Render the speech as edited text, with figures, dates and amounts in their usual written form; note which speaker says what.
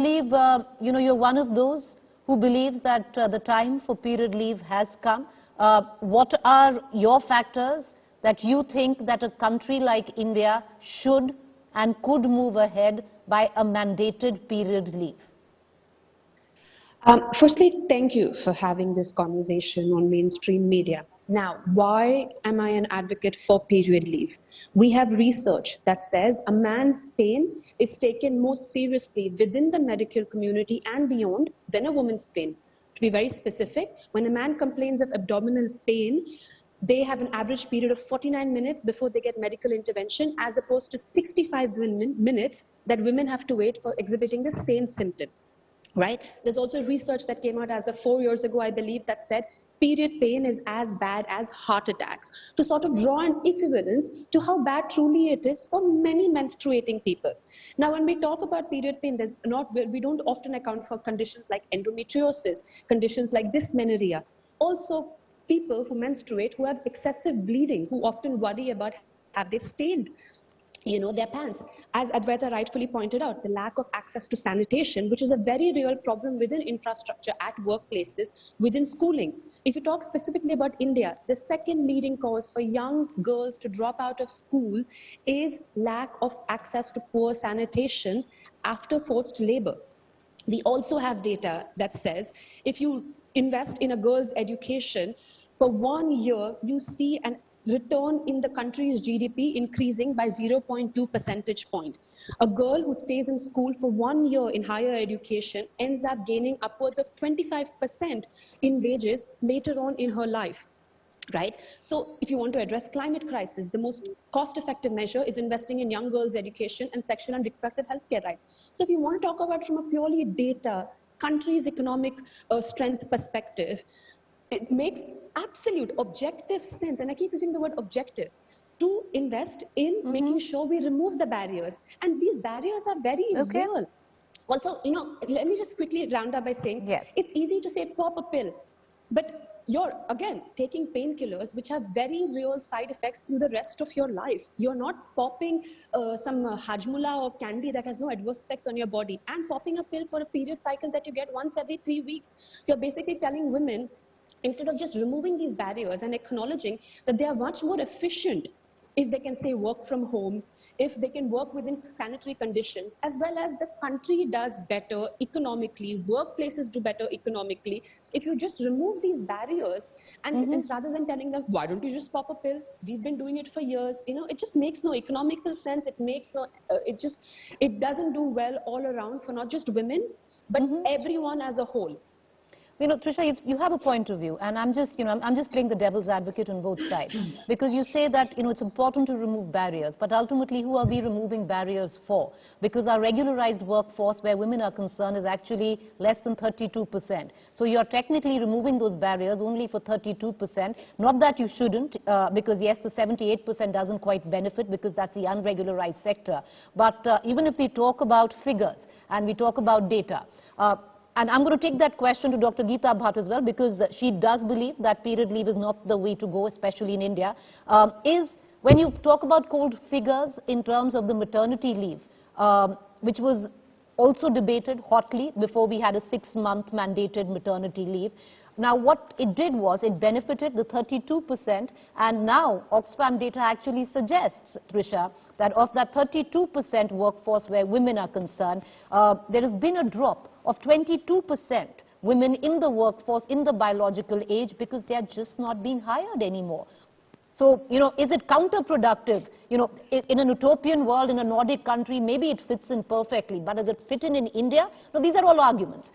Speaker 1: believe, you're one of those who believes that the time for period leave has come. What are your factors that you think that a country like India should and could move ahead by a mandated period leave?
Speaker 2: Firstly, thank you for having this conversation on mainstream media. Now, why am I an advocate for period leave? We have research that says a man's pain is taken more seriously within the medical community and beyond than a woman's pain. To be very specific, when a man complains of abdominal pain, they have an average period of 49 minutes before they get medical intervention, as opposed to 65 minutes that women have to wait for exhibiting the same symptoms. Right? There's also research that came out as of 4 years ago, I believe, that said period pain is as bad as heart attacks, to sort of draw an equivalence to how bad truly it is for many menstruating people. Now, when we talk about period pain, we don't often account for conditions like endometriosis, conditions like dysmenorrhea. Also, people who menstruate who have excessive bleeding, who often worry about have they stained their pants. As Advaita rightfully pointed out, the lack of access to sanitation, which is a very real problem within infrastructure at workplaces, within schooling. If you talk specifically about India, the second leading cause for young girls to drop out of school is lack of access to poor sanitation after forced labor. We also have data that says if you invest in a girl's education, for 1 year, you see an return in the country's GDP increasing by 0.2 percentage point. A girl who stays in school for 1 year in higher education ends up gaining upwards of 25% in wages later on in her life. Right? So if you want to address climate crisis, the most cost-effective measure is investing in young girls' education and sexual and reproductive health care rights. So if you want to talk about from a purely data, country's economic strength perspective, it makes absolute objective sense, and I keep using the word objective, to invest in making sure we remove the barriers. And these barriers are very real. Also, let me just quickly round up by saying,
Speaker 1: yes,
Speaker 2: it's easy to say pop a pill, but you're, again, taking painkillers which have very real side effects through the rest of your life. You're not popping some hajmula or candy that has no adverse effects on your body and popping a pill for a period cycle that you get once every 3 weeks. You're basically telling women, instead of just removing these barriers and acknowledging that they are much more efficient if they can say work from home, if they can work within sanitary conditions, as well as the country does better economically, workplaces do better economically. If you just remove these barriers and rather than telling them, why don't you just pop a pill? We've been doing it for years. It just makes no economical sense. It makes no, it doesn't do well all around for not just women, but everyone as a whole.
Speaker 1: Trisha, you have a point of view, and I'm just playing the devil's advocate on both sides, because you say that, it's important to remove barriers, but ultimately, who are we removing barriers for? Because our regularized workforce, where women are concerned, is actually less than 32%. So you're technically removing those barriers only for 32%. Not that you shouldn't, because yes, the 78% doesn't quite benefit because that's the unregularized sector. But even if we talk about figures and we talk about data, and I'm going to take that question to Dr. Geeta Bhatt as well, because she does believe that period leave is not the way to go, especially in India. When you talk about cold figures in terms of the maternity leave, which was also debated hotly before we had a 6-month mandated maternity leave. Now, what it did was it benefited the 32%, and now Oxfam data actually suggests, Trisha, that of that 32% workforce where women are concerned, there has been a drop of 22% women in the workforce in the biological age because they are just not being hired anymore. So, is it counterproductive? In an utopian world, in a Nordic country, maybe it fits in perfectly, but does it fit in India? No, these are all arguments.